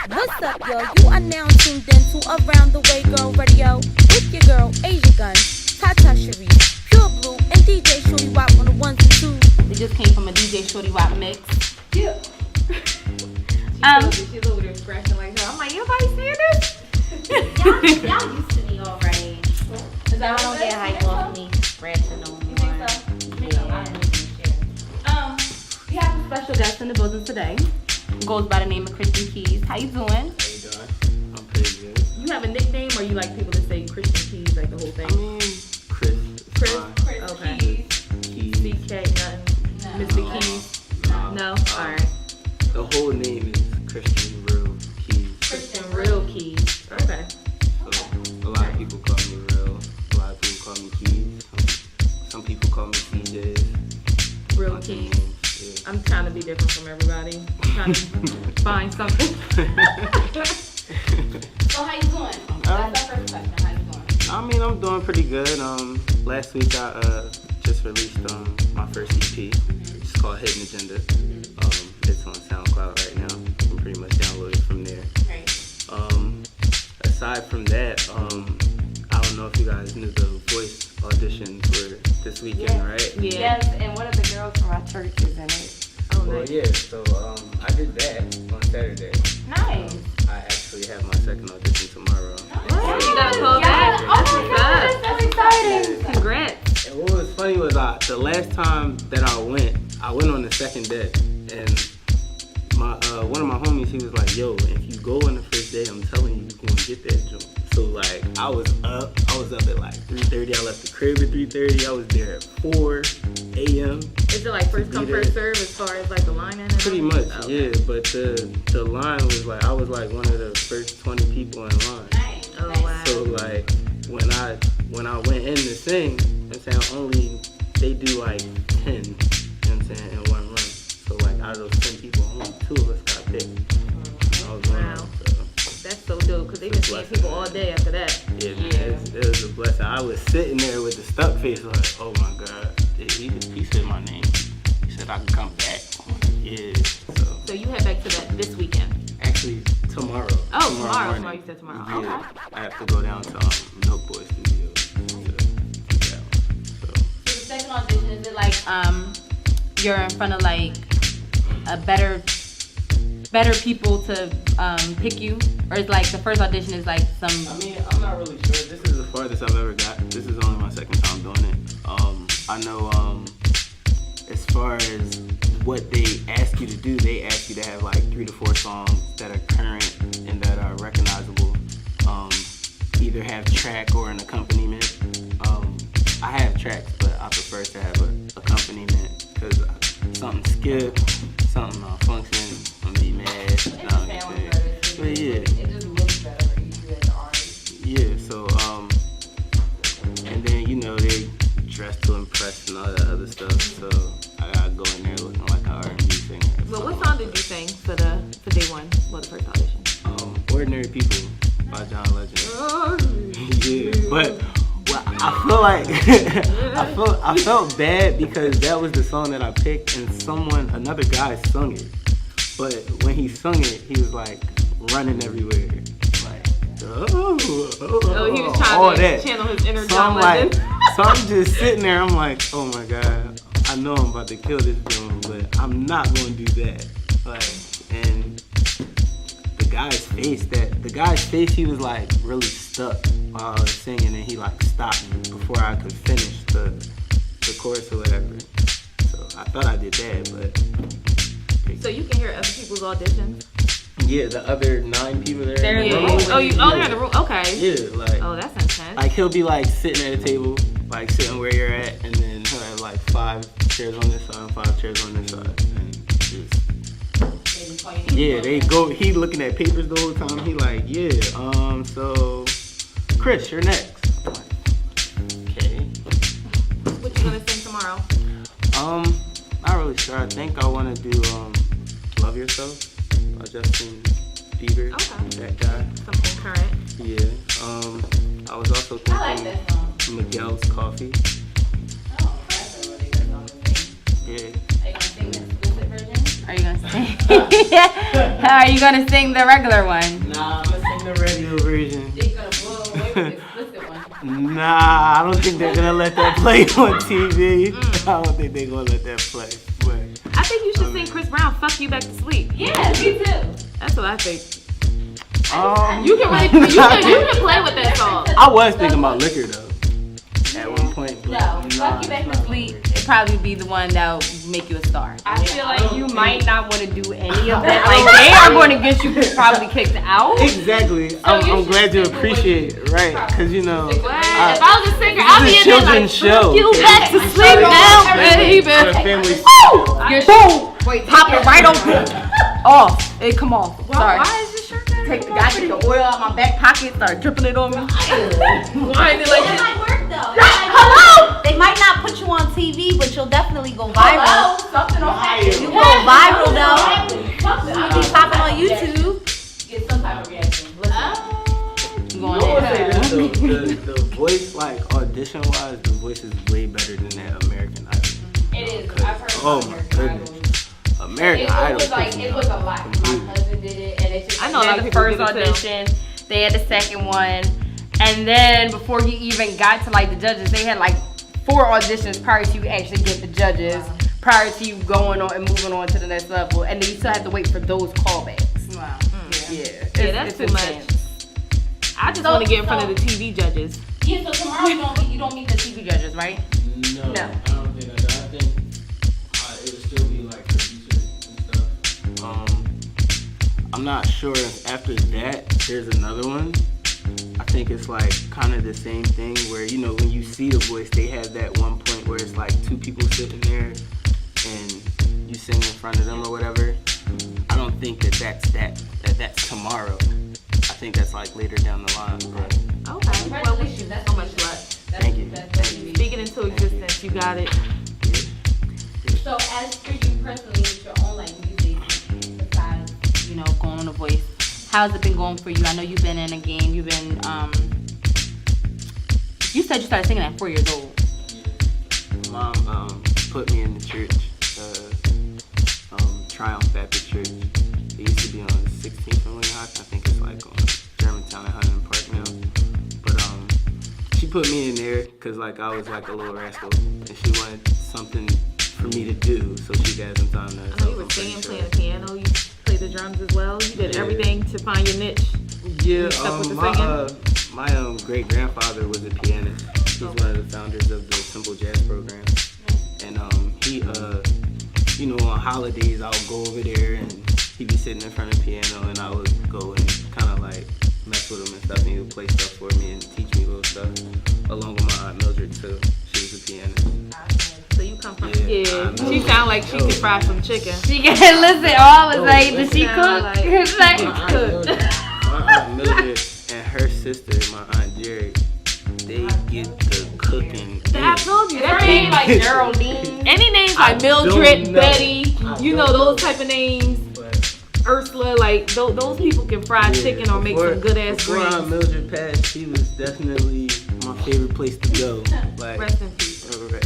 What's up, yo? You are now tuned in to Around the Way Girl Radio with your girl, Asia Gun, Tata Cherie, Pure Blue, and DJ Shorty Wop on the ones and twos. It just came from a DJ Shorty Wop mix. Yeah. She's over there scratching like her. I'm like, anybody seeing this? Y'all used to me already. Cause I don't get hype off me scratching no more. You think so? We have a special guest in the building today. Goes by the name of Christian KEEZ. How you doing? How you doing? I'm pretty good. You have a nickname, or you like people to say Christian KEEZ, like the whole thing? I mean, Chris. Chris? Okay. KEEZ. CK, nothing. Mr. KEEZ? No? Alright. The whole name is Christian Real KEEZ. Christian Real KEEZ. Okay. So a lot of people call me Real. A lot of people call me KEEZ. Some people call me CJ. Real KEEZ. Yeah. I'm trying to be different from everybody. I'm trying to find something. So how you doing? That's our first question. How you doing? I mean, I'm doing pretty good. Last week I just released my first EP. It's called Hidden Agenda. It's on SoundCloud right now. You can pretty much download it from there. Right. Aside from that, I don't know if you guys knew the voice auditions were this weekend, right? Yeah. Yes, and one of the girls from our church is in it. Oh, Well, nice. yeah. So I did that on Saturday. Nice. I actually have my second audition tomorrow. What? You gotta call back. Oh my God, that's exciting. Congrats. And what was funny was the last time that I went on the second day, and my one of my homies, he was like, "Yo, if you go on the first day, I'm telling you, you're gonna get that joint." So like, I was up at like 3:30. I left the crib at 3:30. I was there at 4 a.m. Is it like first come, first serve as far as like the line and Pretty all? much, Okay. yeah. But the line was like, I was like one of the first 20 people in line. Nice. Oh, wow. So like, when I went in to sing, I'm saying only they do like 10, you know what I'm saying, in one run. So like, out of those 10 people, only 2 of us got picked. I was one of them, so. That's so dope, because they've been seeing people all day after that. Yeah, man, it was a blessing. I was sitting there with the stuck face like, oh my God. He said my name. He said I can come back. Yeah, So you head back to that this weekend? actually tomorrow. Oh, tomorrow. morning. Tomorrow, you said tomorrow. Yeah, Okay. I have to go down to Milk Boy Studio to do that one. So. So the second audition, is it like You're in front of like a better people to pick you? Or is like the first audition is like some... I mean, I'm not really sure. This is the farthest I've ever got. This is only my second time doing it. I know as far as what they ask you to do, they ask you to have like 3 to 4 songs that are current and that are recognizable. Either have track or an accompaniment. I have tracks, but I prefer to have an accompaniment because something skip, something malfunction, I'm gonna be mad. it sounds better? But yeah. It just looks better for you as an artist. Yeah, so, and then, you know, they dress to impress and all that other stuff, so I gotta go in there looking like an R&B singer. Well, what song did you sing for day one? Well, the first audition. Ordinary People by John Legend. Yeah, but well, I feel like, I felt bad because that was the song that I picked and another guy sung it. But when he sung it, he was like running everywhere. Oh, he was trying to channel his inner John Legend. So I'm just sitting there, I'm like, oh my God, I know I'm about to kill this drum, but I'm not gonna do that. Like, and the guy's face, he was like really stuck while I was singing, and he like stopped me before I could finish the chorus or whatever. So I thought I did that, but. So you can hear other people's auditions? Yeah, the other 9 people there. They're in the room. Oh, they're in the room. Okay. Yeah, like. Oh, that's intense. Like he'll be like sitting at a table, like sitting where you're at, and then he'll have like 5 chairs on this side, 5 chairs on this side, and just. Yeah, they go. He looking at papers the whole time. He like, yeah. So, Chris, you're next. I'm like, okay. What you gonna sing tomorrow? Not really sure. I think I want to do "Love Yourself" by Justin Bieber. Okay. That guy. Something current. Yeah. I was also thinking I like that song. Miguel's Coffee. Oh, that's a really good song to sing. Yeah. Are you gonna sing the explicit version? Are you gonna sing? Are you gonna sing the regular one? Nah, I'm gonna sing the radio version. They're gonna blow away with this explicit one. Nah, I don't think they're gonna let that play on TV. I don't think they're gonna let that play. But I think you should sing Chris Brown, "Fuck You Back to Sleep." Yeah, me too. That's what I think. you You can play with that song. I was thinking about liquor though. At one point. But No, Fuck You Back to Sleep. It'd probably be the one that'll make you a star. I feel like you might not want to do any of that. Like they are going to get you probably kicked out. Exactly. I'm glad you appreciate it, right? Because you know, If I was a singer, I'd be this in is a there like, children's show. "Fuck you back to sleep now, baby." On a family. Your boom! Wait, pop it right off. It come off. Sorry. Why is this shirt that? Take the oil out my back pocket, start dripping it on me. Why is it like That this? might work though. Hello! They might not put you on TV, but you'll definitely go viral. Something will happen. You go viral though. You'll be popping on YouTube. Get some type of reaction. Listen. I would say this, the voice, like audition wise, the voice is way better than that American Idol. It is. I've heard Oh some my American Idol. goodness. American Idol. It was a lot. My husband did it, and it's just. I know a lot of The people first did it too. audition, they had the second one, and then before he even got to like the judges, they had like 4 auditions prior to you actually get the judges, prior to you going on and moving on to the next level, and then you still have to wait for those callbacks. Wow. Yeah, That's it's too much. intense. I just want to get in front of the TV judges. Yeah, so tomorrow you don't meet the TV judges, right? No, No. I don't think I do. I think it'll still be like producers and stuff. I'm not sure if after that there's another one. I think it's like kind of the same thing where, you know, when you see The Voice, they have that one point where it's like 2 people sitting there and you sing in front of them or whatever. I don't think that's tomorrow. I think that's like later down the line. But Okay. Well, wish you so much luck. thank you. Thank you. Speaking into existence, you got it. So as for you personally with your own like music, besides, you know, going on The Voice, how's it been going for you? I know you've been in a game, you've been you said you started singing at 4 years old. Mom put me in the church, Triumph Baptist Church. It used to be on 16th and Winghawk. I think it's like on Germantown and Huntington Park now. But she put me in there because like I was like a little rascal, and she wanted something for me to do, so she got some time to. I know you were singing, playing the piano, you played the drums as well. You did everything to find your niche. Yeah, stuck with the my great grandfather was a pianist. He's one of the founders of the Simple Jazz program, and he you know, on holidays I would go over there and he'd be sitting in front of the piano and I would go and kind of like mess with him and stuff, and he would play stuff for me and teach me little stuff, along with my aunt Mildred too. She was a pianist. So you come from Yeah, She sound like she could fry some chicken. She can listen. All was like, did she sound cook? like- It's like, My aunt Mildred and her sister, my aunt Jerry, they get the cooking. I told you that her name name like Geraldine. any names like don't Mildred, know. Betty, you know those type of names. Ursula, like those people can fry chicken or make some good ass Before Aunt greens. Mildred passed, she was definitely my favorite place to go. Like, Rest in peace. alright.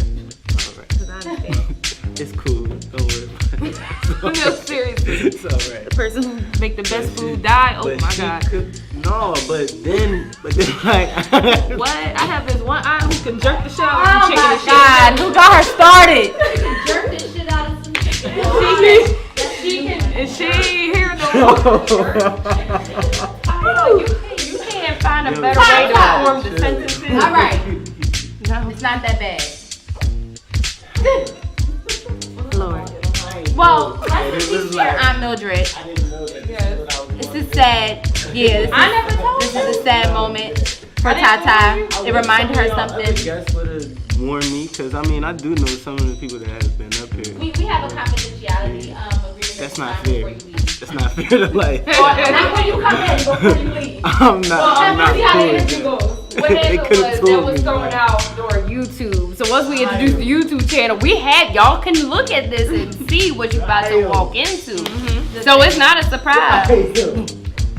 Cause I understand. It's cool. Don't worry about it. No, seriously. It's alright. The person who make the best food die. Oh But my she god. No, but then like. What? I have this one aunt who can jerk the shit out Oh of some chicken my and shit. God, who got her started? Jerk this shit out of some chicken. And she ain't here no more. You can't find a better way to form the sentences. All right, No. it's not that bad. Lord. Well, It was like, Aunt Mildred. I didn't know that this is what I was This is sad. Yeah, this is a sad moment for Tata. It reminded her I something. guess would have warned me, because I mean I do know some of the people that have been up here. We have a confidentiality agreement. That's not before fair. you leave. That's not fair to like. Not when you come in, before you leave. I'm not See how the cool with interview that. goes. What They happened could've was told that was me. thrown out during YouTube. So once we introduced the YouTube channel, we had y'all can look at this and see what you about to walk into. So it's not a surprise.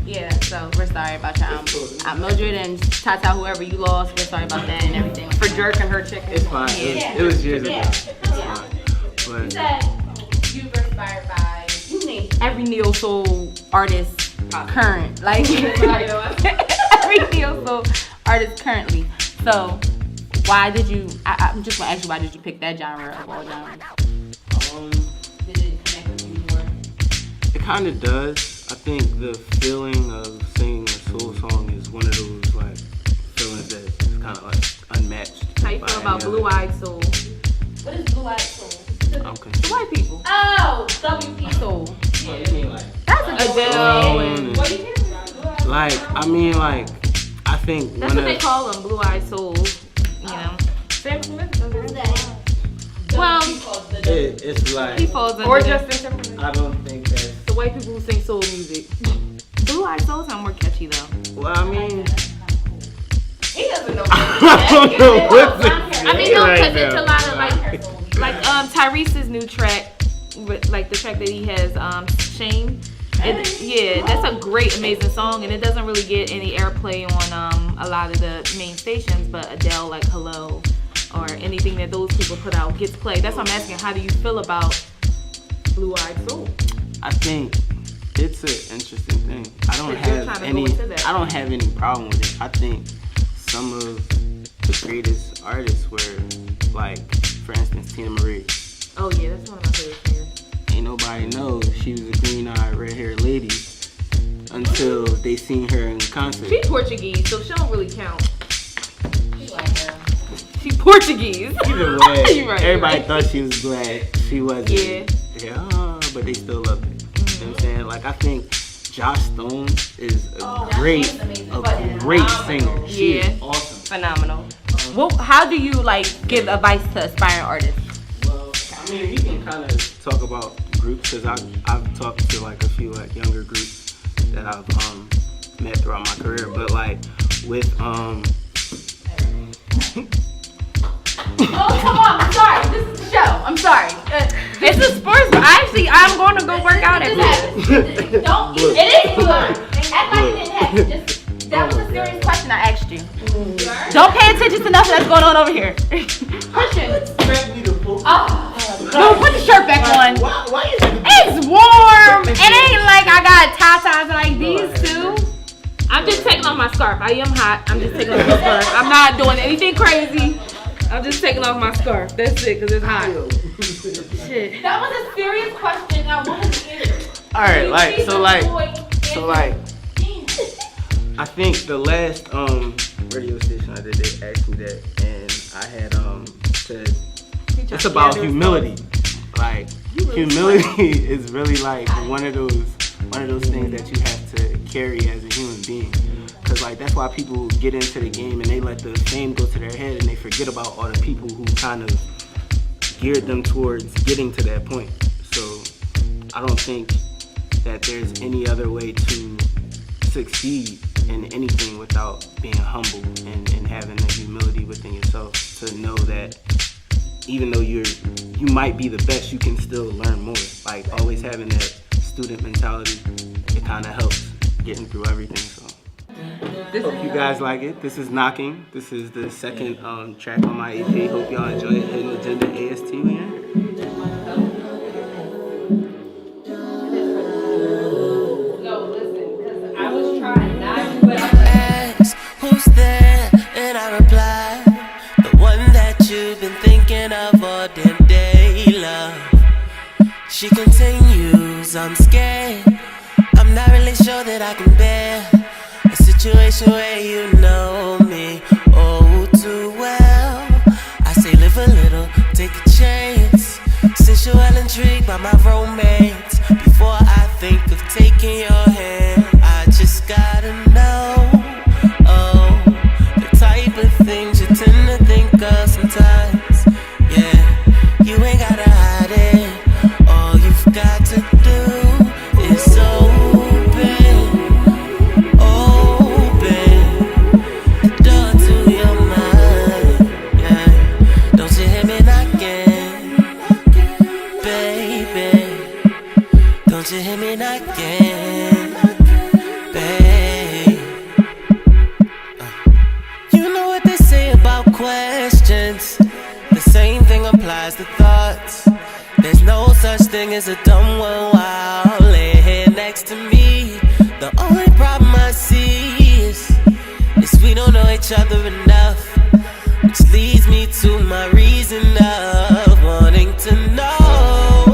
Yeah, so we're sorry about your Aunt Mildred and Tata, whoever you lost. We're sorry about that and everything for jerking her chicken. It's fine. It was years ago. Yeah. It's fine. You But said you were inspired by every neo soul artist current, like every neo soul artist currently. So why did you? I'm just gonna ask you, why did you pick that genre of all genres? Did it connect with you more? It kind of does. I think the feeling of singing a soul song is one of those like feelings that is kind of like unmatched. How you feel about Blue Eyed Soul? What is Blue Eyed Soul? Okay. The white people. Oh, WP Soul. That's a Adele. What do you think? Like, I mean, like, I think That's what they call them, Blue Eyed Soul. You know. Sam Smith doesn't Who's have that? Well, it's like, he falls under Or that. Justin Timberlake. I don't think that's, The white people who sing soul music. Blue Eyed Soul sound more catchy though. well, I mean, He doesn't know. I don't know what to say I mean, no, right because it's a now. lot of like Tyrese's new track, with like the track that he has, Shame. Yeah, that's a great, amazing song, and it doesn't really get any airplay on a lot of the main stations. But Adele, like Hello, or anything that those people put out gets played. That's why I'm asking, how do you feel about Blue Eyed Soul? I think it's an interesting thing. I don't But you're have trying to any. go into that. I don't have any problem with it. I think some of the greatest artists were, like, for instance, Tina Marie. Oh yeah, that's one of my favorite singers. Ain't nobody knows she was a green-eyed, red-haired lady until they seen her in concert. She's Portuguese, so she don't really count. She like her. She's Portuguese. Either way, You're right, everybody you're right. thought she was black. She wasn't. Yeah. But they still loved it. You know what I'm saying? Like, I think Josh Stone is a great singer. She Yeah. is awesome. Phenomenal. Well, how do you like give advice to aspiring artists? Well, I mean, we can kind of talk about groups, because I've talked to like a few like younger groups that I've met throughout my career. But like with Oh, come on. I'm sorry. This is the show. I'm sorry. It's a sports. I'm going to go work out after this. Don't. Look. It is blue. Act like it didn't happen. Just, that was a serious question I asked you. Don't pay attention to nothing that's going on over here. Christian. No, put the shirt back on. Why is it? It's warm. It ain't like I got tatas like these two. I'm just taking off my scarf. I am hot. I'm just taking off my scarf. I'm not doing anything crazy. I'm just taking off my scarf. That's it, because it's hot. Shit. That was a serious question. I wanted to answer. All right, I think the last radio station I did, they asked me that, and I had said it's about humility. Like, humility is really like one of those things that you have to carry as a human being. Cause like that's why people get into the game and they let the fame go to their head and they forget about all the people who kind of geared them towards getting to that point. So I don't think that there's any other way to succeed in anything without being humble and having the humility within yourself to know that even though you might be the best, you can still learn more. Like always having that student mentality, it kind of helps getting through everything. So hope you guys like it. This is Knocking. This is the second track on my EP. Hope y'all enjoy it. Hidden Agenda AST, man. Ask who's there, and I reply, the one that you've been thinking of all damn day, love. She continues, I'm scared. I'm not really sure that I can bear a situation where you know me oh too well. I say live a little, take a chance. Since you're well intrigued by my romance, before I think of taking your hand, I just gotta know, oh, the type of things you tend to think of sometimes. Yeah, you ain't gotta hide it. All you've got to do is open the door to your mind. Yeah, don't you hear me knocking, baby? Don't you hear me knocking, babe? You know what they say about questions. The same thing applies to thoughts. There's no such thing as a dumb one while each other enough, which leads me to my reason of wanting to know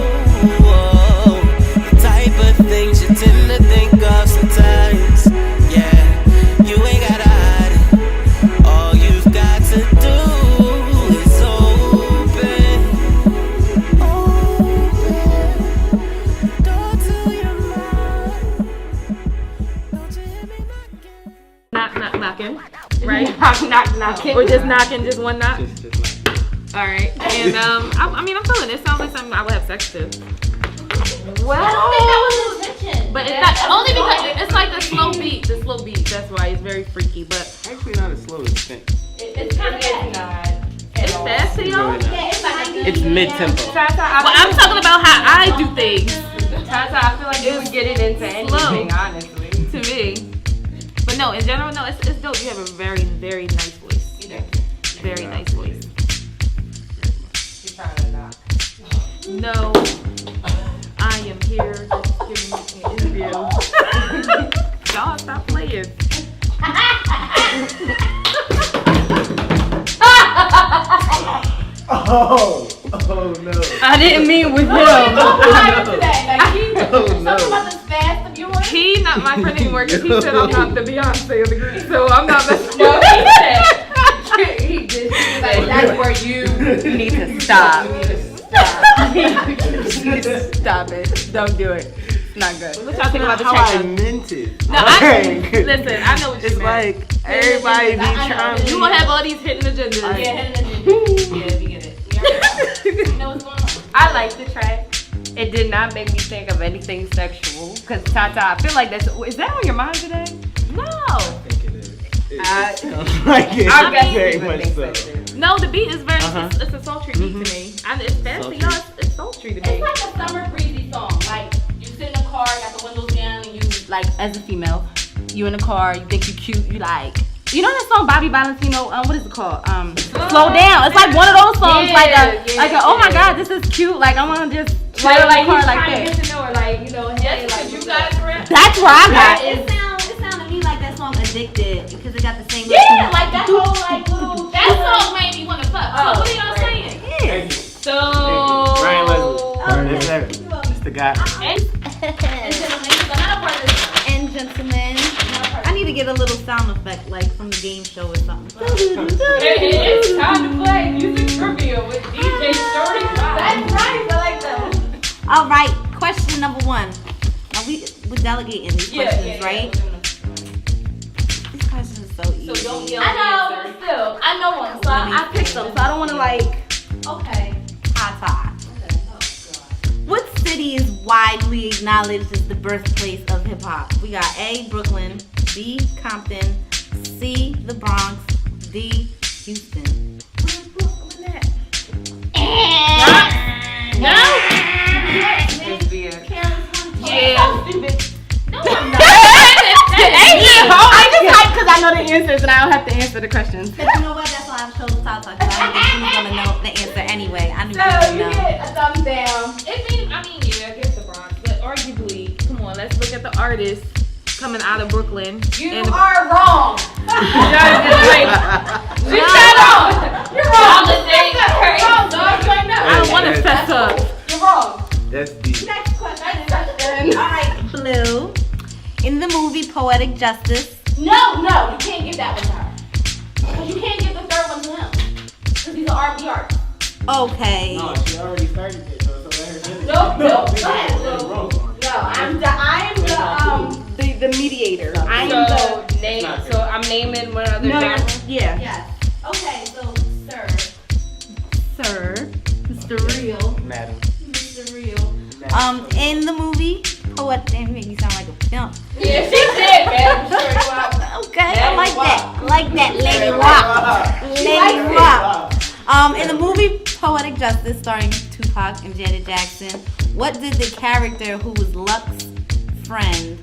the type of things you tend to think of sometimes. Yeah, you ain't gotta hide it. All you've got to do is open the door to your mind. Don't you hear me knocking? Knocking, right? Knocking. Or just knocking, just one knock. Just like. All right. And I mean, I'm feeling it. Sounds like something I would have sex to. Well, I don't think that was his intention. But it's not only because it's like the slow beat. The slow beat. That's why it's very freaky. But Actually, not as slow as you think. It's kind of fast. it's fast to y'all. Really not. Yeah, it's like a It's mid-tempo. Well, I'm talking about how I do things. Tata, I feel like you would get it into anything, honestly. To me. But no, in general, no, it's dope. You have a very, very nice voice. Very nice voice. She's trying to knock. No, I am here just giving you an interview. Y'all stop playing. Oh no. I didn't mean with him. Oh no. He not my friend anymore because he said I'm not the Beyonce of the group, so I'm not messing No, up. he did. That's where you need to stop. Stop it. Don't do it. It's not good. What y'all think about the How I track? meant it. No, listen, I know what you It's meant. like everybody be trying You will have all these hidden agendas. Yeah, we get it. You know what's going on. I like the track. It did not make me think of anything sexual. Cause Tata, I feel like is that on your mind today? No. I think it is. It sounds like it. I guess Very even much think so. so. No, the beat is very, Uh-huh. it's a sultry beat to me. And it's fast to y'all, it's sultry to me. It's like a summer breezy song. Like, you sit in the car, got the windows down, and you, Like, as a female, you in the car, you think you cute, you like. You know that song Bobby Valentino, what is it called? Slow Down. It's like one of those songs, oh my god, this is cute. Like, I want to just chill in the car like that. to know her, like, you know, hey, like, You guys rap? That's where I got it. It sounded to me like that song Addicted because it got the same. yeah, like that whole, like, little, That song made me want to fuck. So what are y'all saying? Thank you. So. Ryan Leslie. It's the guy. And gentlemen, I need to get a little sound effect like from the game show or something. It's time to play music trivia with DJ Shorty. That's right, I like that. All right, question number 1. Now we're delegating these questions, right? These questions are so easy. So don't yell. I know, but still, I know one, so I picked them, so I don't want to like okay. Tata. What city is widely acknowledged as the birthplace of hip hop? We got A, Brooklyn, B, Compton, C, the Bronx, D, Houston. No. Because I know the answers and I don't have to answer the questions. But you know what? That's why I chose Tata because I knew she was gonna know the answer anyway. I knew she was gonna know. A thumbs down. Yeah, I guess the Bronx. But arguably, come on, let's look at the artists coming out of Brooklyn. You and are wrong. She said wrong. You're wrong. Wrong, dog. You ain't know. I don't want to fess up. You're wrong. That's deep. Next question. All right, Blue. In the movie Poetic Justice. No, you can't give that one to her. Because you can't give the third one to him. Because he's an R&B artist. Okay. No, she already started it, so let her finish. No, go ahead. No, I'm The mediator. So I'm naming one other genre. Yeah. yes. Okay, so, Sir. Mr. Real. Madam. Mr. Real. In the movie Poet, damn, you make me sound like a pimp. Yeah, she did, man. I'm sure you are. Okay, I like that. Like that, Lady Rock. Lady Rock. In the movie Poetic Justice, starring Tupac and Janet Jackson, what did the character who was Lux's friend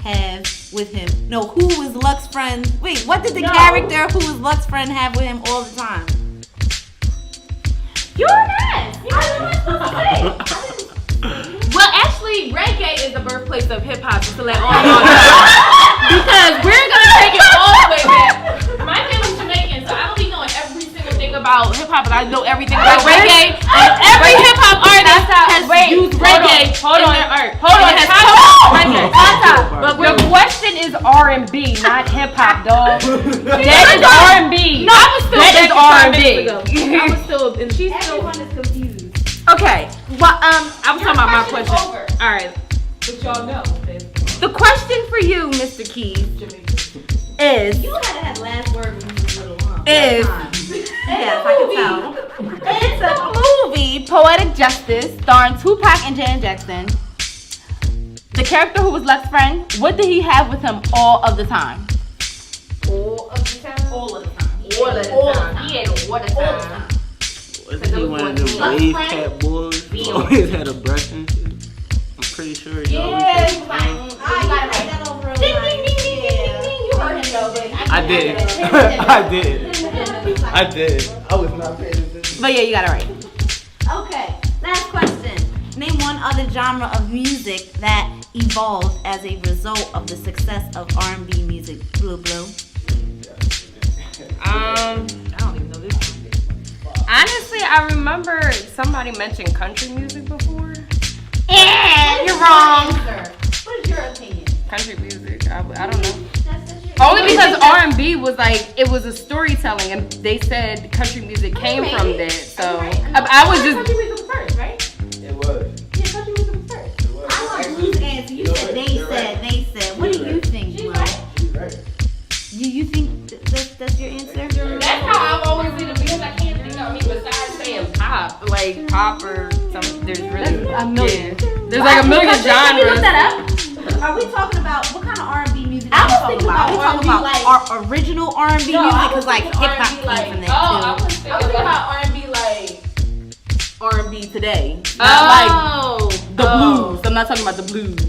have with him? No, who was Lux's friend? Wait, what did the character who was Lux's friend have with him all the time? You're an ass. I don't know what I'm supposed to say. Well, actually, reggae is the birthplace of hip hop, just to let all y'all know. Because we're gonna take it all the way back. My family is R&B, not hip hop, dog. That is R&B. No, I was still that is R&B. I was still, and she's still. Everyone is confused. Okay. Well, I was talking about my question. over. All right. But y'all know. The question for you, Mr. KEEZ, is You had to have last word when you was little, huh? Is- Yes, I can tell. it's a movie, Poetic Justice, starring Tupac and Janet Jackson. The character who was Lux's friend, what did he have with him all of the time? All of the time. All of the time. All of the time. He had all the time. Wasn't he one of them wave cap boys? He always had a brush and shit. I'm pretty sure he always had a brush. You gotta make that over. Ding, ding, ding, ding, ding, ding. You heard him though, baby. I did. I did. I was not paying attention. But yeah, you got it right. Okay, last question. Name one other genre of music that evolved as a result of the success of R&B music. Blue, blue. I don't even know this one. Honestly, I remember somebody mentioned country music before. You're wrong. What is your opinion? Country music, I don't know. Only because R&B was like, it was a storytelling, and they said country music came from that. So I was just. Country music was first, right? It was. Yeah, country music was first. I want blues answer. You said they said. What do you think, Blue? She's right. You think that's your answer? That's how I've always seen it because I can't think of besides saying pop, like pop or something. There's really A million. There's like a million Can we genres. look that up? Are we talking about what kind of R&B music? I was are we thinking talking about Are we talking R&B about like- our original R&B music? Because like hip hop came from that too. I was thinking about R&B like R&B today. Not Oh, like the blues. I'm not talking about the blues.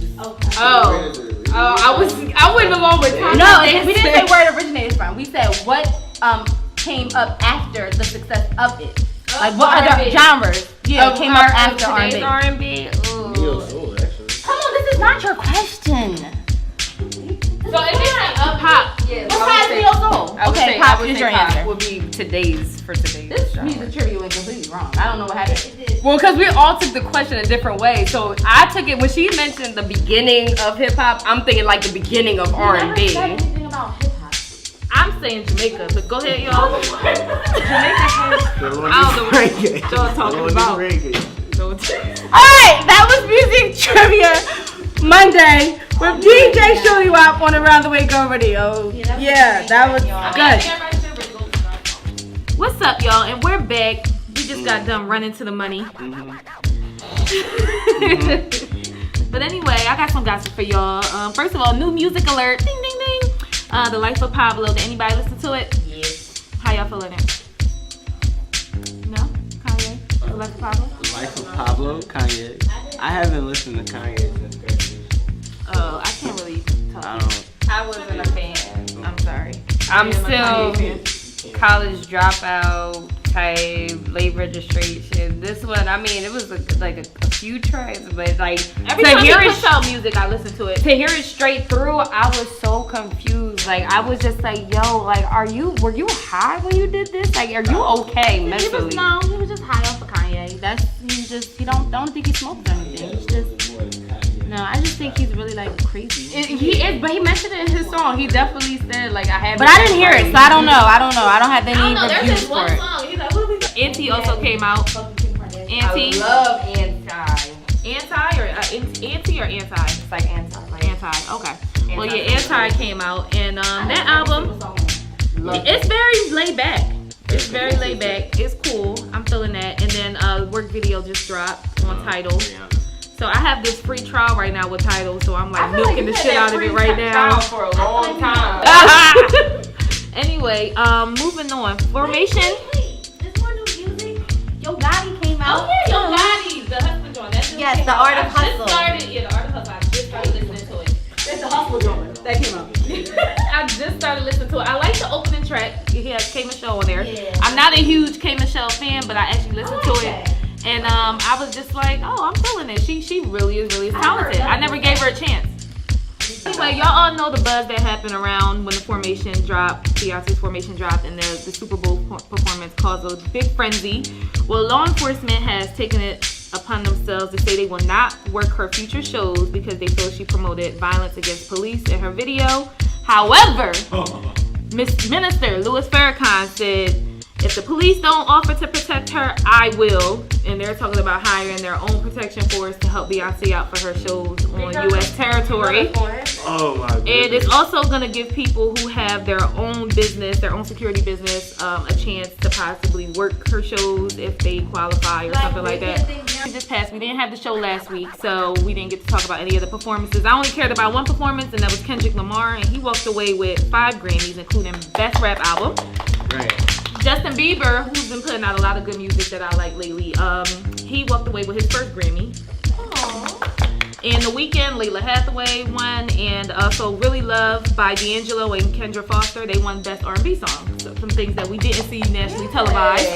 I went along with Tom. No, we didn't say where it originated from. We said what came up after the success of it. Like what other R&B. genres? Yeah, came up after today's R&B. R&B. Neo soul, actually. Come on, this is not your question. So if it's like pop, yeah. Besides Neo Soul. Okay, pop is your answer. Would be today's for today's. This genre. music trivia went completely wrong. I don't know what happened. Well, because we all took the question a different way. So I took it when she mentioned the beginning of hip hop. I'm thinking like the beginning of R&B. Anything about hip hop? I'm saying Jamaica, but go ahead, y'all. Jamaica has. The I don't know what reggae. y'all talking about. Reggae. Alright, that was Music Trivia Monday with DJ Shorty Wop on Around the Way Go Radio. Yeah, that was good. What's up, y'all? And we're back. We just got done running to the money. But anyway, I got some gossip for y'all. First of all, new music alert. Ding, ding, ding. The Life of Pablo. Did anybody listen to it? Yes. How y'all feeling it? No? Kanye? The Life of Pablo? Life of Pablo, Kanye. I haven't listened to Kanye since graduation. Oh, I can't really talk. I wasn't a fan. I'm sorry. I'm still college dropout type, late registration. This one, I mean, it was like a few tracks, but like Every to time he hear puts out music, I listen to it. to hear it straight through, I was so confused. Like I was just like, yo, like, were you high when you did this? Like, are you okay He mentally? was just high off of Kanye. He don't think he smokes or anything. He's just no. I just think he's really like crazy. He is, but he mentioned it in his song. He definitely said like I have. But I didn't hear it, so I don't know. I don't have any There's reviews this for one it. song. He's like, what are we doing? Auntie also came out. Auntie. I love anti. Anti or anti or anti? It's like anti. Like Anti. Okay. Well, yeah, Anti came out, and that album, it's very laid back. It's very laid back. It's cool. I'm feeling that. And then work video just dropped on Tidal. So I have this free trial right now with Tidal, so I'm like milking the shit out of it right now. for a long time. Anyway, moving on. Formation. Wait, there's more new music. Yo Gotti came out. Oh yeah, Yo Gotti, the Hustle joint. That just Yes, came the out. Art of I just Hustle. started, yeah, the Art of Hustle. I just started listening to it. That's the Hustle joint that came out. I just started listening to it. I like the opening track. He has K Michelle on there. Yeah. I'm not a huge K Michelle fan, but I actually listened to it. And I was just like, oh, I'm feeling it. She really is talented. I never gave her a chance. Anyway, y'all all know the buzz that happened around when the Formation dropped, Beyonce's Formation dropped, and the Super Bowl performance caused a big frenzy. Well, law enforcement has taken it upon themselves to say they will not work her future shows because they feel she promoted violence against police in her video. However, Minister Louis Farrakhan said, if the police don't offer to protect her, I will. And they're talking about hiring their own protection force to help Beyonce out for her shows on U.S. territory. Oh my goodness. And it's also going to give people who have their own business, their own security business, a chance to possibly work her shows if they qualify or something like that. It just passed. We didn't have the show last week, so we didn't get to talk about any of the performances. I only cared about one performance, and that was Kendrick Lamar, and he walked away with 5 Grammys, including Best Rap Album. Right. Justin Bieber, who's been putting out a lot of good music that I like lately, he walked away with his first Grammy. And The Weeknd, Layla Hathaway won, and also Really Love by D'Angelo and Kendra Foster, they won Best R&B Song. So some things that we didn't see nationally televised.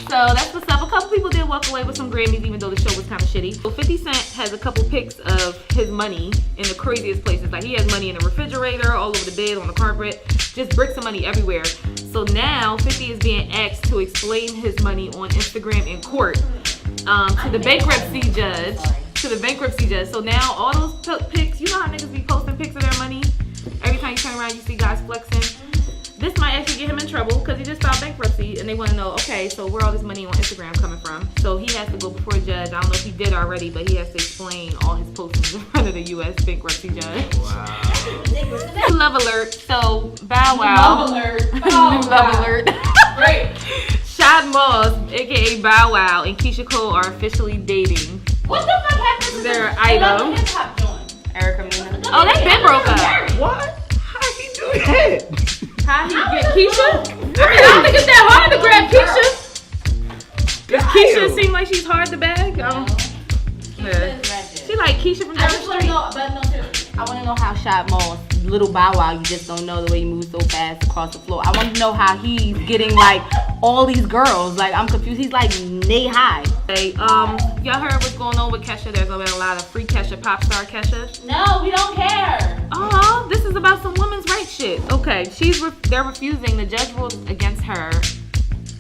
So that's what's up. A couple people did walk away with some Grammys, even though the show was kind of shitty. So 50 Cent has a couple pics of his money in the craziest places. Like he has money in the refrigerator, all over the bed, on the carpet, just bricks of money everywhere. So now 50 is being asked to explain his money on Instagram in court to the bankruptcy judge. So now all those pics, you know how niggas be posting pics of their money? Every time you turn around, you see guys flexing. This might actually get him in trouble because he just filed bankruptcy and they want to know, okay, so where all this money on Instagram coming from? So he has to go before a judge. I don't know if he did already, but he has to explain all his postings in front of the U.S. bankruptcy judge. Wow. Love alert. So Bow Wow. Love alert. Great. Shad Moss, aka Bow Wow, and Keisha Cole are officially dating. What the fuck happened to Their the item. hip hop joint? Erica Mena. Oh, they been broke up. What? How he do that? How he get Keisha? I mean, I don't think it's that hard to grab Keisha. Does Keisha seem like she's hard to bag? Yeah. She like Keisha from I down the just want to street. know, but no, seriously, I want to know how Shot Moss, little Bow Wow, you just don't know the way he moves so fast across the floor. I want to know how he's getting like all these girls. Like I'm confused. He's like knee high. Hey, y'all heard what's going on with Kesha? There's been a lot of free Kesha, pop star Kesha. No, we don't care. Oh, this is about some women's rights shit. Okay, they're refusing. The judge ruled against her,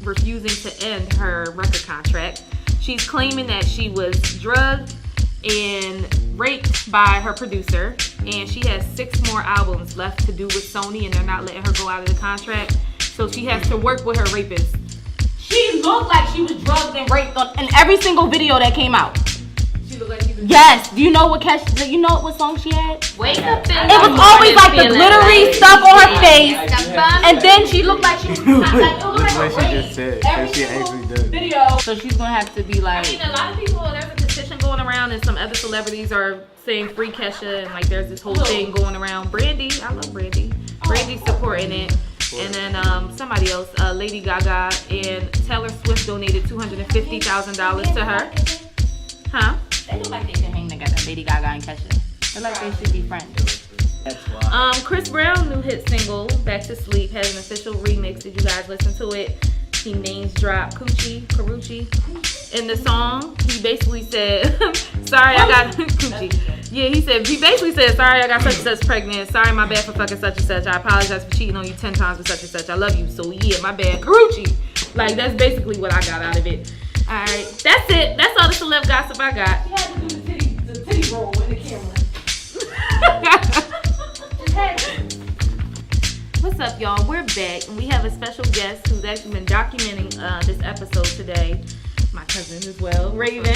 refusing to end her record contract. She's claiming that she was drugged and raped by her producer, and she has 6 more albums left to do with Sony, and they're not letting her go out of the contract. So she has to work with her rapist. She looked like she was drugged and raped in every single video that came out. She looked like she was. Yes. Do you know what Kesha? You know what song she had? Wake up in It was always like the glittery stuff on her face, and then she looked like she was like it looked like What a she rape. just said. Every That she single actually did. video. So she's gonna have to be like. I mean, a lot of people, there's a petition going around, and some other celebrities are saying free Kesha, and like there's this whole thing going around. Brandy, I love Brandy. Brandy's supporting it. And then somebody else, Lady Gaga and Taylor Swift donated $250,000 to her. Huh? They look like they should hang together, Lady Gaga and Kesha. They look like they should be friends. That's why. Chris Brown's new hit single, Back to Sleep, has an official remix. Did you guys listen to it? He names dropped Karuchi. In the song, he basically said, sorry, I got Coochie. Yeah, he basically said, sorry, I got such and such pregnant. Sorry, my bad for fucking such and such. I apologize for cheating on you 10 times with such and such. I love you. So yeah, my bad. Karuchi. Like, that's basically what I got out of it. All right, that's it. That's all the celeb gossip I got. You had to do the titty roll in the camera. What's up, y'all? We're back, and we have a special guest who's actually been documenting this episode today. My cousin as well, Raven.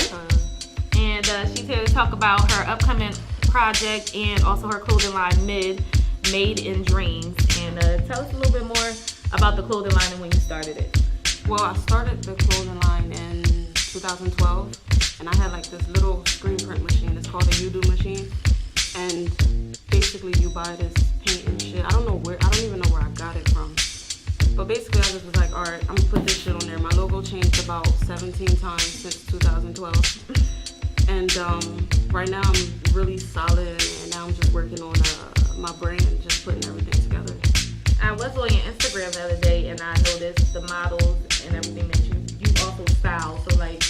And she's here to talk about her upcoming project and also her clothing line, Made in Dreams. And tell us a little bit more about the clothing line and when you started it. Well, I started the clothing line in 2012, and I had like this little screen print machine. It's called a Udo machine, and basically you buy this paint and shit. I don't even know where I got it from. But basically I just was like, all right, I'm gonna put this shit on there. My logo changed about 17 times since 2012. And right now I'm really solid, and now I'm just working on my brand, just putting everything together. I was on your Instagram the other day, and I noticed the models and everything that you also style. So like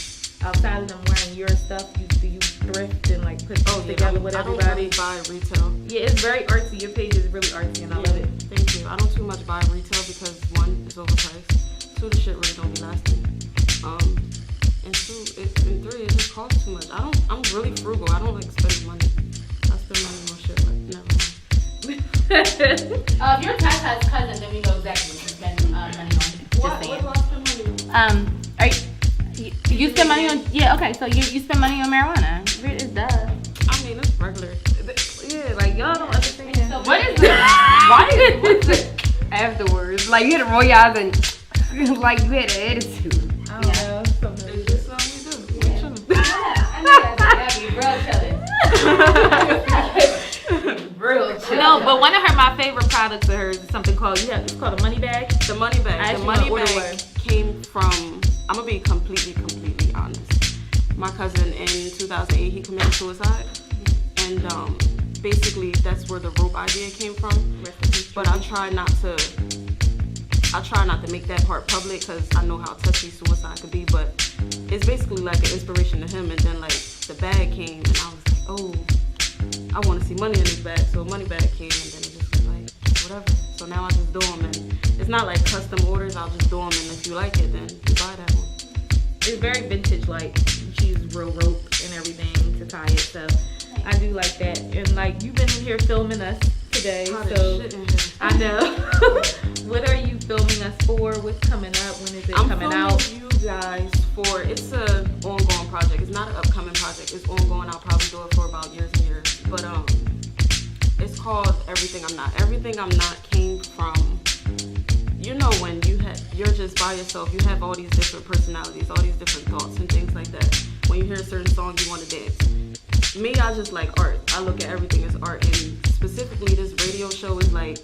outside of them wearing your stuff, do you thrift and like put things together with everybody? I don't really buy retail. Yeah, it's very artsy. Your page is really artsy, and I love it. Thank you. I don't too much buy retail because 1, it's overpriced. 2, the shit really don't be lasting. And three, it just costs too much. I'm really frugal. I don't like spending money. I spend money on shit like never mind. If you're Tata's cousin, then we know exactly what you spend money on. What do I spend money on? Are you spend money on? Yeah, okay. So you spend money on marijuana? It's duh. I mean, it's regular. Yeah, like y'all don't understand. So What is the? Why is what's the afterwards? Like you had to roll your eyes and like you had an attitude. I don't know. It's just something we do. We chillin'. I know that's real chilling. No, but one of my favorite products of hers is something called it's called a money bag. The money bag. The actually money ordered bag came from. I'm gonna be completely honest. My cousin in 2008 he committed suicide, and basically that's where the rope idea came from. But I try not to make that part public because I know how touchy suicide could be. But it's basically like an inspiration to him. And then like the bag came, and I was like, oh, I want to see money in this bag. So a money bag came, and then it just was like whatever. So now I just do them, and it's not like custom orders. I'll just do them, and if you like it, then you buy that one. It's very vintage, like she uses real rope and everything to tie it. So I do like that. And like you've been in here filming us today, Hot as so shit in here. I know. What are you filming us for? What's coming up? When is it I'm coming filming out? you guys for, it's an ongoing project. It's not an upcoming project. It's ongoing. I'll probably do it for about years and years. But it's called Everything I'm Not. Everything I'm Not came from, you know, when you're just by yourself, you have all these different personalities, all these different thoughts and things like that. When you hear a certain song, you want to dance. Me, I just like art. I look at everything as art, and specifically this radio show is like,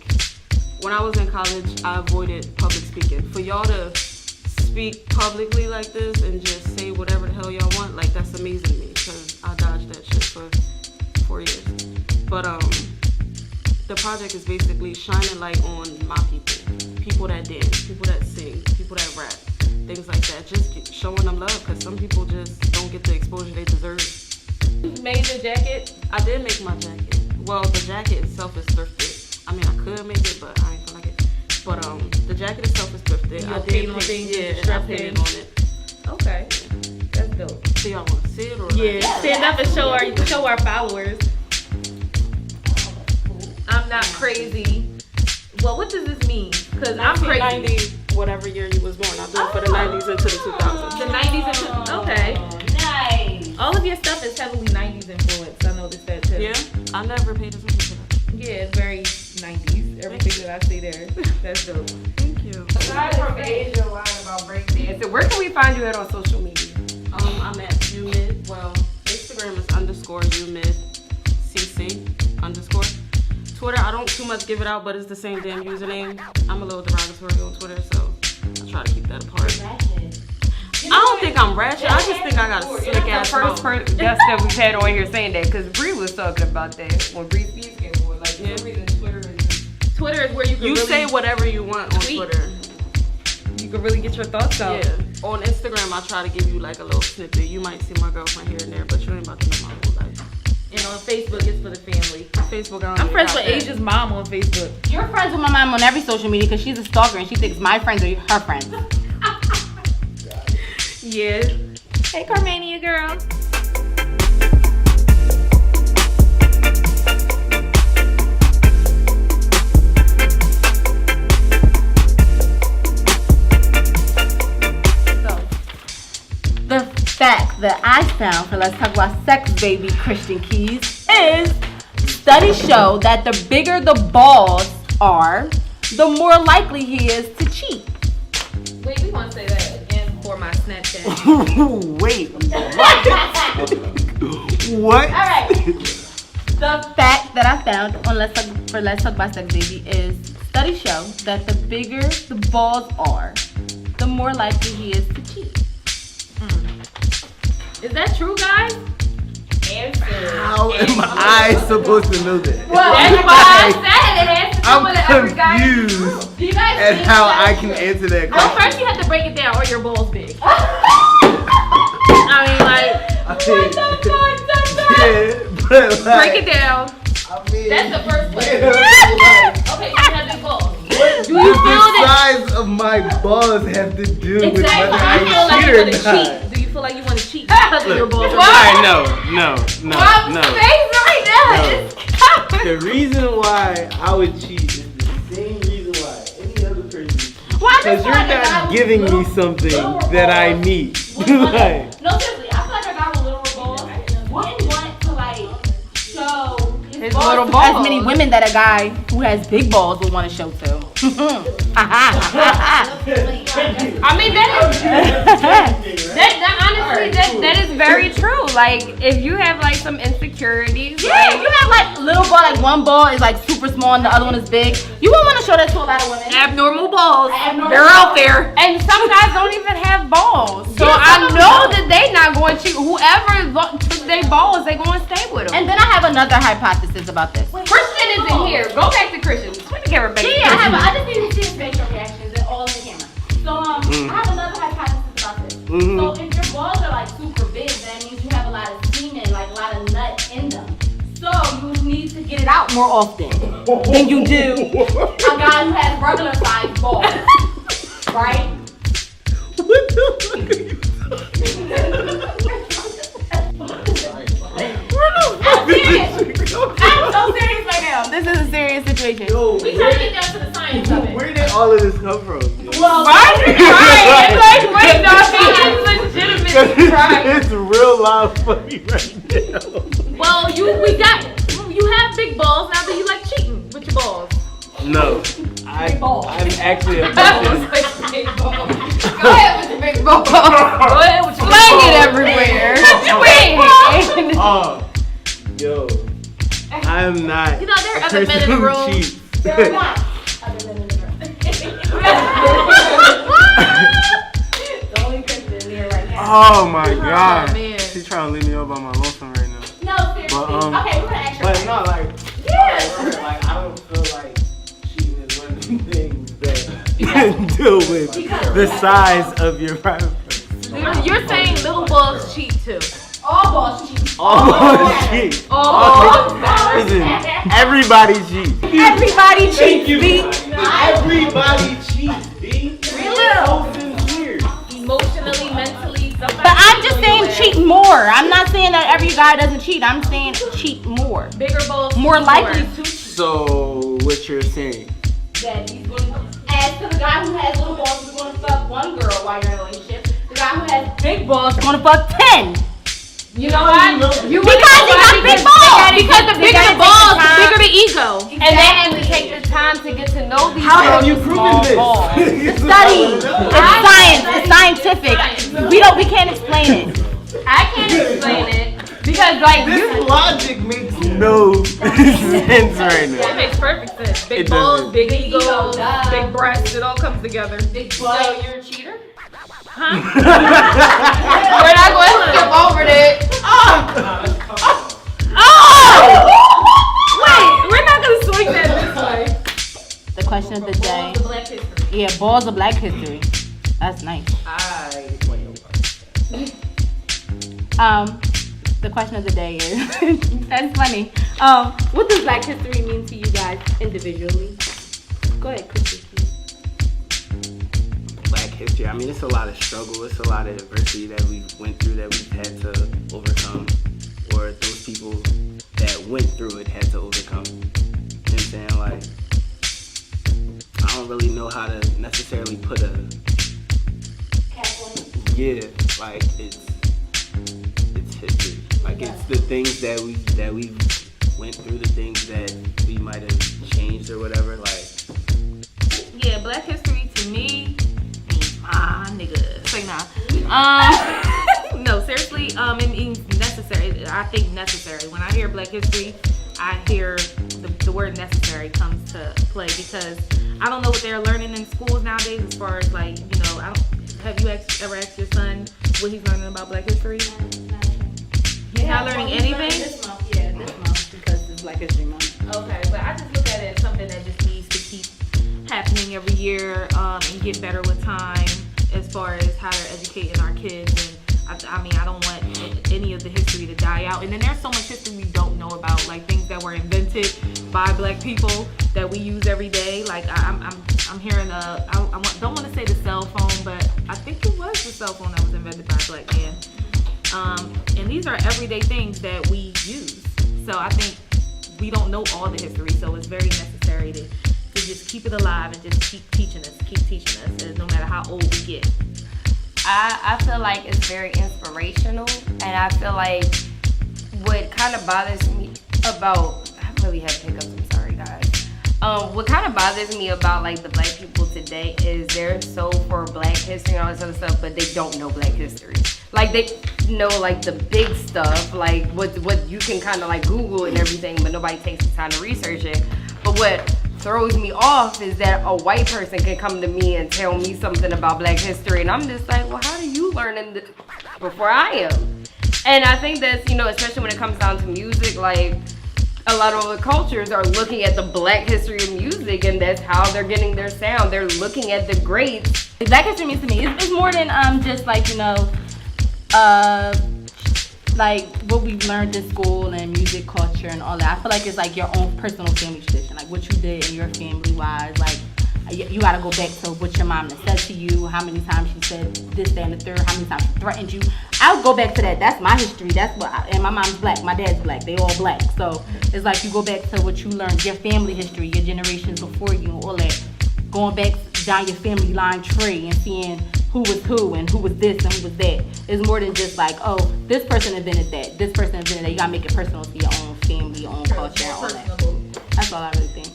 when I was in college, I avoided public speaking. For y'all to speak publicly like this and just say whatever the hell y'all want, like that's amazing to me because I dodged that shit for 4 years. But the project is basically shining light on my people that dance, people that sing, people that rap, things like that. Just showing them love because some people just don't get the exposure they deserve. You made the jacket. I did make my jacket. Well, the jacket itself is thrifted. I mean, I could make it, but I ain't feel like it. But the jacket itself is thrifted. You I paint on did things, yeah, I strap painted in. on it. Okay, that's dope. So y'all want to see it or Yeah, not? stand up and show our followers. I'm not crazy. Well, what does this mean? Because I'm crazy. 1990, whatever year you was born. I do it for the 90s into the 2000s. The 90s and okay. Nice. All of your stuff is heavily 90s influenced. I noticed that too. Yeah, I never paid attention to that. Yeah, it's very 90s. Everything that I see there. That's dope. Thank you. Aside from Asia lying about breakdancing, where can we find you at on social media? I'm at umid. Well, Instagram is _umidcc_. Twitter, I don't too much give it out, but it's the same damn username. I'm a little derogatory on Twitter, so I try to keep that apart. I don't think I'm ratchet. I just think I got a slick That's ass the first mouth. guest that we've had on here saying that because Bree was talking about that when Bree Spears came on. Like, for some reason, Twitter is Twitter is where you can You really say whatever you want on tweet. Twitter. you can really get your thoughts out. Yeah. On Instagram, I try to give you like a little snippet. You might see my girlfriend here and there, but you ain't about to know my whole life. And on Facebook, it's for the family. Facebook, I don't I'm even friends got with that. Asia's mom on Facebook. You're friends with my mom on every social media because she's a stalker and she thinks my friends are her friends. Yeah. Hey, Carmania girl. The fact that I found for Let's Talk About Sex, Baby, Christian KEEZ is studies show that the bigger the balls are, the more likely he is to cheat. Wait, we want to say that again for my Snapchat. Wait, what? All right. The fact that I found on Let's Talk About Sex, Baby is studies show that the bigger the balls are, the more likely he is to cheat. Is that true, guys? How am I supposed to know that? That's why I said it has to do I'm with every guy. confused Do you guys at see how that? I can answer that Well, question. first you have to break it down, or your balls big. I mean, like, Yeah, but like, break it down. I mean, That's the first place. like, Okay, you have big balls. what Do you does feel the that? size of my balls have to do with Exactly. whether Do you feel I like cheat you're or gonna not? cheat? Do you feel like you want to cheat because of your balls. Alright, no. Face right now. The reason why I would cheat is the same reason why any other person. Because you're not giving me something that I need. Like, No, seriously, I feel like a guy with little balls wouldn't want to like show his little balls to balls. as many women that a guy who has big balls would want to show to. I mean, that is very true. Like, if you have like some insecurities, Yeah, if you have like little ball, like one ball is like super small and the other one is big, you won't want to show that to a lot of women. Abnormal balls. Abnormal They're out there. and some guys don't even have balls. So Yeah, I some of know them that they not going to cheat. Whoever took their balls, they going to stay with them. And then I have another hypothesis about this. Christian is in here. Go back to Christian. Let me get her back. Yeah, I just need to see his facial reactions and all in the camera. So I have another hypothesis about this. So if your balls are like super big, that means you have a lot of semen, like a lot of nut in them. So you need to get it out more often than you do a guy who has regular sized balls, right? what the fuck are you I'm serious. I'm so serious right now. This is a serious situation. Yo, We trying to get down to the science of it. where did all of this come from? Well, It's real loud funny right now. Well, you have big balls. Now do you like cheating with your balls? No, I'm actually a person. Go ahead with the big ball. Go ahead with your Flag it everywhere. Yo, I'm not. You know, there are a other men person in the who room. cheats. there are not other than in the room. The only Christian in here right now. Oh my god. man. She's trying to leave me up on my lonesome right now. No, seriously. But, Okay, we're gonna ask you. But not like, Yes. like I don't feel like cheating is one of the things that you can deal with the size of your private part. You're saying little balls cheat too. All balls cheat. All cheat. Listen, everybody cheats. Everybody cheats. Thank you. Everybody cheats, B. Really? So sincere. Emotionally, mentally. But I'm just saying cheat more. I'm not saying that every guy doesn't cheat. I'm saying cheat more. Bigger balls. More cheat likely more. to cheat. So what you're saying? That he's going to, as to the guy who has little balls, he's going to fuck one girl while you're in a relationship. The guy who has big balls is going to fuck 10. You know what? Because he got big balls. Because the bigger the balls, the bigger the ego. And they have to take the time to get to know these How have girls you with proven small this? balls. Study. It's science. It's scientific. We can't explain it. I can't explain it because like This you logic makes no sense right That now. makes perfect sense. Big It balls, doesn't. big ego, ego, duh. big breasts, it all comes together. Big so butt. you're a cheater? Huh? We're not going to skip over that. Wait, we're not gonna swing that this way. The question of the day. The Black history. Yeah, balls of Black history. That's nice. The question of the day is, that's funny. What does Black history mean to you guys individually? Go ahead, Christy. Black history. I mean, it's a lot of struggle. It's a lot of adversity that we went through that we've had to overcome, or those people that went through it had to overcome. You know what I'm saying? Like, I don't really know how to necessarily put a like it's history. Like it's the things that we went through, the things that we might have changed or whatever. Like, Yeah, Black history to me means my niggas. Say nah. No, seriously, it means necessary. I think necessary. When I hear Black history, I hear the word necessary comes to play because I don't know what they're learning in schools nowadays as far as like, you know, have you ever asked your son what he's learning about Black history? He's not learning anything? This month, because it's Black History Month. Okay, but I just look at it as something that just needs to keep happening every year and get better with time as far as how they're educating our kids. And I mean, I don't want any of the history to die out. And then there's so much history we don't know about, like things that were invented by Black people that we use every day. Like I'm hearing don't want to say the cell phone, but I think it was the cell phone that was invented by a black man. And these are everyday things that we use. So I think we don't know all the history, so it's very necessary to just keep it alive and just keep teaching us, no matter how old we get. I feel like it's very inspirational, and I feel like what kind of bothers me about, I really have hiccups, I'm sorry guys. What kind of bothers me about like the black people today is they're so for black history and all this other stuff, but they don't know black history. Like they know like the big stuff, like what you can kind of like Google and everything, but nobody takes the time to research it. But what throws me off is that a white person can come to me and tell me something about black history, and I'm just like, well, how do you learn this before I am? And I think that's, you know, especially when it comes down to music, like a lot of other cultures are looking at the black history of music, and that's how they're getting their sound. They're looking at the greats. Black history means to me, it's more than just like, you know, like what we've learned in school and music culture and all that. I feel like it's like your own personal family tradition, like what you did in your family wise. Like you gotta go back to what your mom said to you, how many times she said this, that, and the third, how many times she threatened you. I would go back to that. That's my history. That's what. And my mom's black, my dad's black. They all black. So it's like you go back to what you learned, your family history, your generations before you, all that. Going back down your family line tree and seeing who was who and who was this and who was that. It's more than just like, oh, this person invented that, this person invented that. You gotta make it personal to your own family, your own culture, and all that. That's all I really think.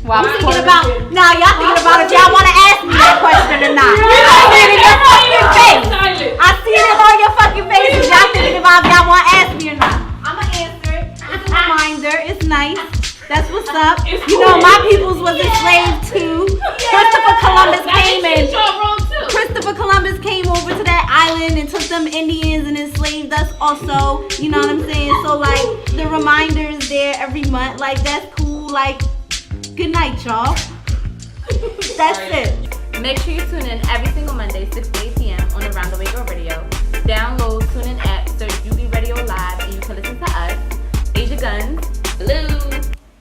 Well, I'm thinking about, y'all thinking about if y'all want to ask me that question or not. I see it in your fucking face. I see it on your fucking faces. Y'all thinking about if y'all want to ask me or not. I'm going to answer it. It's a reminder. It's nice. That's what's up. You know, my peoples was enslaved too. Christopher Columbus came in. Christopher Columbus came over to that island and took them Indians and enslaved us also. You know what I'm saying? So, like, the reminder is there every month. Like, that's cool. Like, good night, y'all. That's it. Make sure you tune in every single Monday, 6 to 8 p.m. on Around the Way Girl Radio. Download TuneIn app, search UB Radio Live, and you can listen to us, Asia Guns, Blue,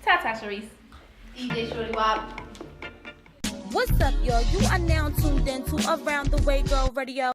Tata Sharice, DJ Shorty Wop. What's up, y'all? You are now tuned in to Around the Way Girl Radio.